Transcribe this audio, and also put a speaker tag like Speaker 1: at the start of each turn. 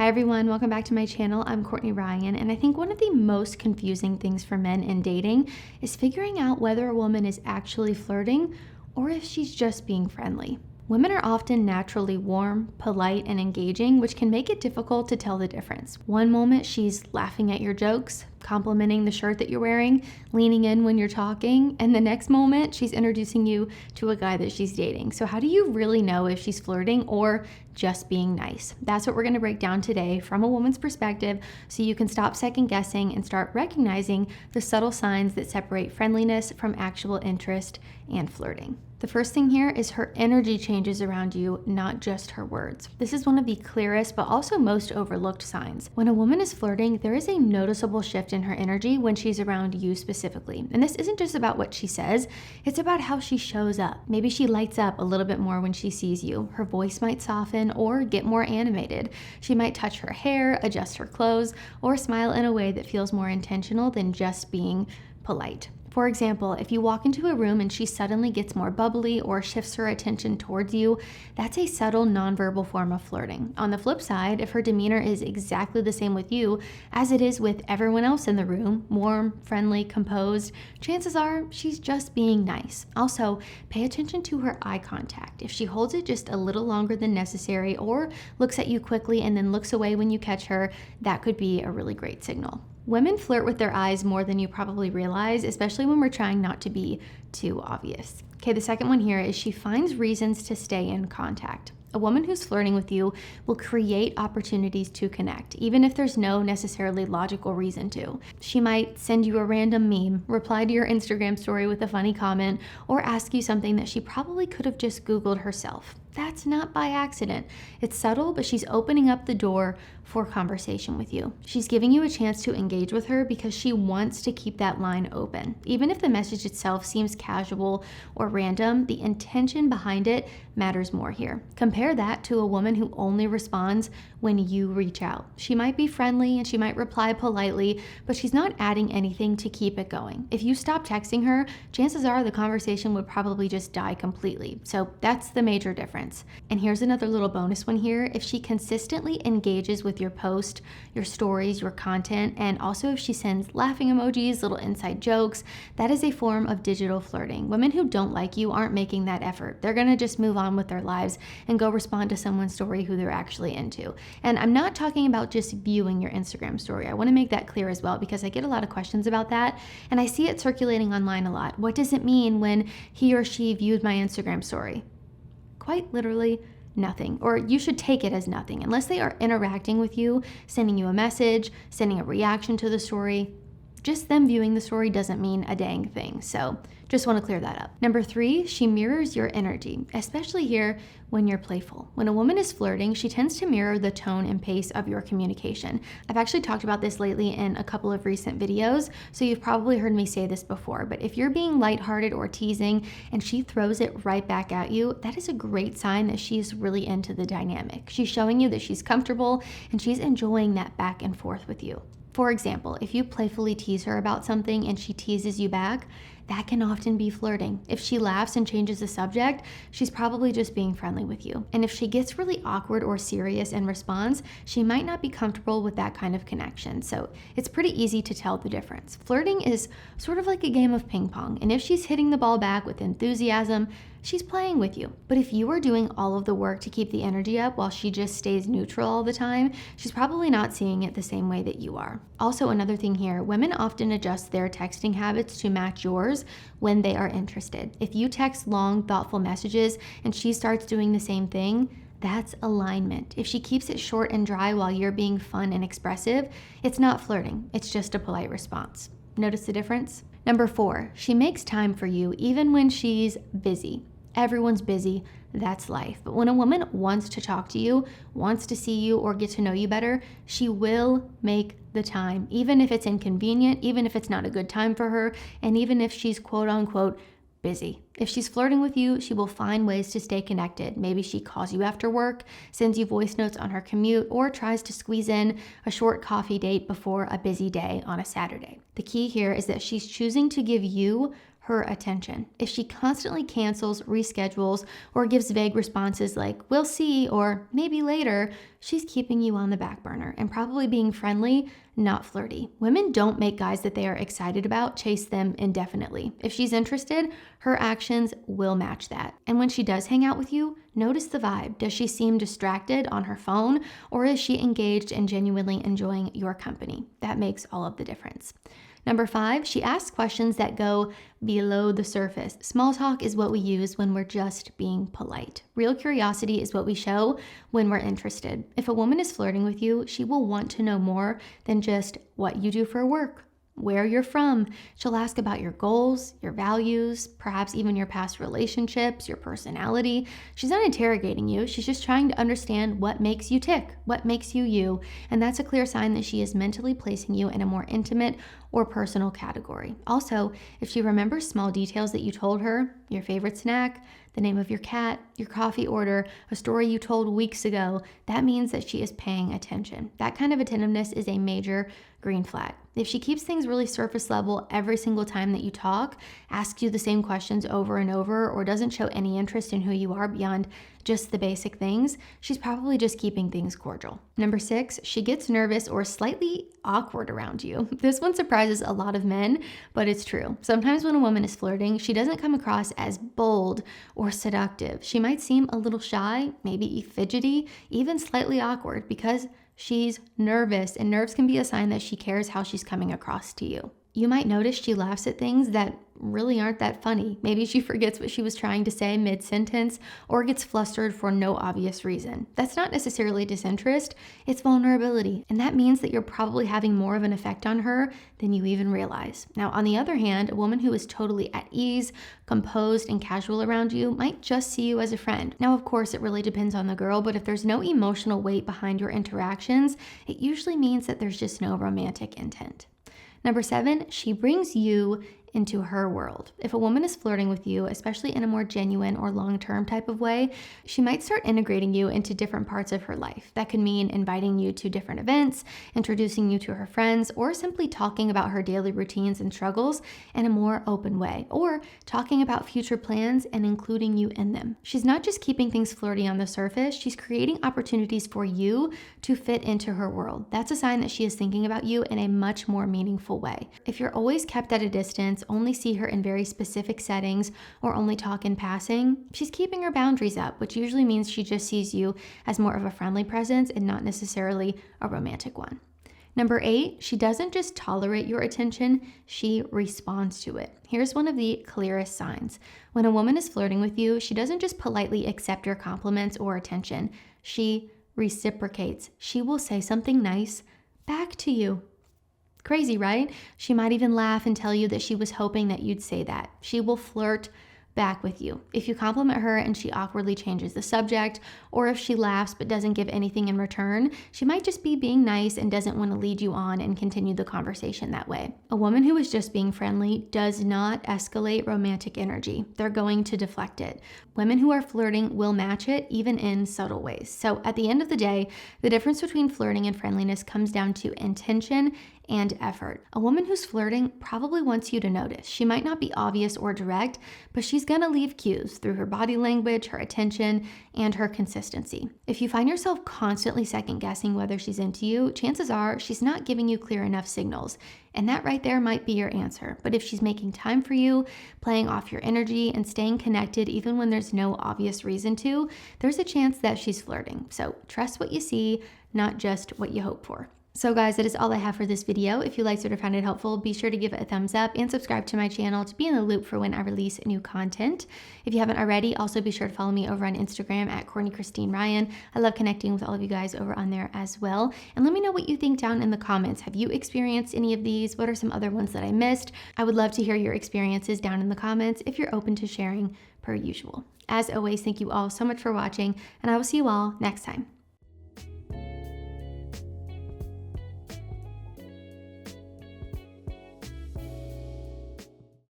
Speaker 1: Hi everyone, welcome back to my channel. I'm Courtney Ryan, and I think one of the most confusing things for men in dating is figuring out whether a woman is actually flirting or if she's just being friendly. Women are often naturally warm, polite, and engaging, which can make it difficult to tell the difference. One moment she's laughing at your jokes, complimenting the shirt that you're wearing, leaning in when you're talking, and the next moment she's introducing you to a guy that she's dating. So how do you really know if she's flirting or just being nice? That's what we're gonna break down today from a woman's perspective so you can stop second guessing and start recognizing the subtle signs that separate friendliness from actual interest and flirting. The first thing here is her energy changes around you, not just her words. This is one of the clearest but also most overlooked signs. When a woman is flirting, there is a noticeable shift in her energy when she's around you specifically. And this isn't just about what she says, it's about how she shows up. Maybe she lights up a little bit more when she sees you. Her voice might soften or get more animated. She might touch her hair, adjust her clothes, or smile in a way that feels more intentional than just being polite. For example, if you walk into a room and she suddenly gets more bubbly or shifts her attention towards you, that's a subtle nonverbal form of flirting. On the flip side, if her demeanor is exactly the same with you as it is with everyone else in the room, warm, friendly, composed, chances are she's just being nice. Also, pay attention to her eye contact. If she holds it just a little longer than necessary or looks at you quickly and then looks away when you catch her, that could be a really great signal. Women flirt with their eyes more than you probably realize, especially when we're trying not to be too obvious. Okay, the second one here is she finds reasons to stay in contact. A woman who's flirting with you will create opportunities to connect, even if there's no necessarily logical reason to. She might send you a random meme, reply to your Instagram story with a funny comment, or ask you something that she probably could have just Googled herself. That's not by accident. It's subtle, but she's opening up the door for conversation with you. She's giving you a chance to engage with her because she wants to keep that line open. Even if the message itself seems casual or random, the intention behind it matters more here. Compare that to a woman who only responds when you reach out. She might be friendly and she might reply politely, but she's not adding anything to keep it going. If you stop texting her, chances are the conversation would probably just die completely. So that's the major difference. And here's another little bonus one here. If she consistently engages with your post, your stories, your content, and also if she sends laughing emojis, little inside jokes, that is a form of digital flirting. Women who don't like you aren't making that effort. They're gonna just move on with their lives and go respond to someone's story who they're actually into. And I'm not talking about just viewing your Instagram story. I wanna make that clear as well because I get a lot of questions about that and I see it circulating online a lot. What does it mean when he or she viewed my Instagram story? Quite literally nothing, or you should take it as nothing unless they are interacting with you, sending you a message, sending a reaction to the story. Just them viewing the story doesn't mean a dang thing. So just want to clear that up. Number 3, she mirrors your energy, especially here when you're playful. When a woman is flirting, she tends to mirror the tone and pace of your communication. I've actually talked about this lately in a couple of recent videos, so you've probably heard me say this before, but if you're being lighthearted or teasing and she throws it right back at you, that is a great sign that she's really into the dynamic. She's showing you that she's comfortable and she's enjoying that back and forth with you. For example, if you playfully tease her about something and she teases you back, that can often be flirting. If she laughs and changes the subject, she's probably just being friendly with you. And if she gets really awkward or serious in response, she might not be comfortable with that kind of connection. So it's pretty easy to tell the difference. Flirting is sort of like a game of ping pong, and if she's hitting the ball back with enthusiasm, she's playing with you. But if you are doing all of the work to keep the energy up while she just stays neutral all the time, she's probably not seeing it the same way that you are. Also, another thing here, women often adjust their texting habits to match yours when they are interested. If you text long, thoughtful messages and she starts doing the same thing, that's alignment. If she keeps it short and dry while you're being fun and expressive, it's not flirting, it's just a polite response. Notice the difference? Number 4, she makes time for you even when she's busy. Everyone's busy, that's life. But when a woman wants to talk to you, wants to see you or get to know you better, she will make the time, even if it's inconvenient, even if it's not a good time for her, and even if she's quote unquote busy. If she's flirting with you, she will find ways to stay connected. Maybe she calls you after work, sends you voice notes on her commute, or tries to squeeze in a short coffee date before a busy day on a Saturday. The key here is that she's choosing to give you her attention. If she constantly cancels, reschedules, or gives vague responses like, we'll see, or maybe later, she's keeping you on the back burner and probably being friendly, not flirty. Women don't make guys that they are excited about chase them indefinitely. If she's interested, her actions will match that. And when she does hang out with you, notice the vibe. Does she seem distracted on her phone, or is she engaged and genuinely enjoying your company? That makes all of the difference. Number 5, she asks questions that go below the surface. Small talk is what we use when we're just being polite. Real curiosity is what we show when we're interested. If a woman is flirting with you, she will want to know more than just what you do for work, where you're from. She'll ask about your goals, your values, perhaps even your past relationships, your personality. She's not interrogating you. She's just trying to understand what makes you tick, what makes you you. And that's a clear sign that she is mentally placing you in a more intimate or personal category. Also, if she remembers small details that you told her, your favorite snack, the name of your cat, your coffee order, a story you told weeks ago, that means that she is paying attention. That kind of attentiveness is a major green flag. If she keeps things really surface level every single time that you talk, asks you the same questions over and over, or doesn't show any interest in who you are beyond just the basic things, she's probably just keeping things cordial. Number 6, she gets nervous or slightly awkward around you. This one surprises a lot of men, but it's true. Sometimes when a woman is flirting, she doesn't come across as bold or seductive. She might seem a little shy, maybe fidgety, even slightly awkward because she's nervous, and nerves can be a sign that she cares how she's coming across to you. You might notice she laughs at things that really aren't that funny. Maybe she forgets what she was trying to say mid-sentence or gets flustered for no obvious reason. That's not necessarily disinterest, it's vulnerability. And that means that you're probably having more of an effect on her than you even realize. Now, on the other hand, a woman who is totally at ease, composed, and casual around you might just see you as a friend. Now, of course, it really depends on the girl, but if there's no emotional weight behind your interactions, it usually means that there's just no romantic intent. Number 7, she brings you into her world. If a woman is flirting with you, especially in a more genuine or long-term type of way, she might start integrating you into different parts of her life. That could mean inviting you to different events, introducing you to her friends, or simply talking about her daily routines and struggles in a more open way, or talking about future plans and including you in them. She's not just keeping things flirty on the surface, she's creating opportunities for you to fit into her world. That's a sign that she is thinking about you in a much more meaningful way. If you're always kept at a distance, only see her in very specific settings, or only talk in passing, she's keeping her boundaries up, which usually means she just sees you as more of a friendly presence and not necessarily a romantic one. Number 8, she doesn't just tolerate your attention, she responds to it. Here's one of the clearest signs. When a woman is flirting with you, she doesn't just politely accept your compliments or attention, she reciprocates. She will say something nice back to you. Crazy, right? She might even laugh and tell you that she was hoping that you'd say that. She will flirt back with you. If you compliment her and she awkwardly changes the subject, or if she laughs but doesn't give anything in return, she might just be being nice and doesn't want to lead you on and continue the conversation that way. A woman who is just being friendly does not escalate romantic energy. They're going to deflect it. Women who are flirting will match it, even in subtle ways. So at the end of the day, the difference between flirting and friendliness comes down to intention and effort. A woman who's flirting probably wants you to notice. She might not be obvious or direct, but she's gonna leave cues through her body language, her attention, and her consistency. If you find yourself constantly second guessing whether she's into you, chances are she's not giving you clear enough signals. And that right there might be your answer. But if she's making time for you, playing off your energy, and staying connected even when there's no obvious reason to, there's a chance that she's flirting. So trust what you see, not just what you hope for. So guys, that is all I have for this video. If you liked it or found it helpful, be sure to give it a thumbs up and subscribe to my channel to be in the loop for when I release new content. If you haven't already, also be sure to follow me over on Instagram at Courtney Christine Ryan. I love connecting with all of you guys over on there as well. And let me know what you think down in the comments. Have you experienced any of these? What are some other ones that I missed? I would love to hear your experiences down in the comments if you're open to sharing per usual. As always, thank you all so much for watching, and I will see you all next time.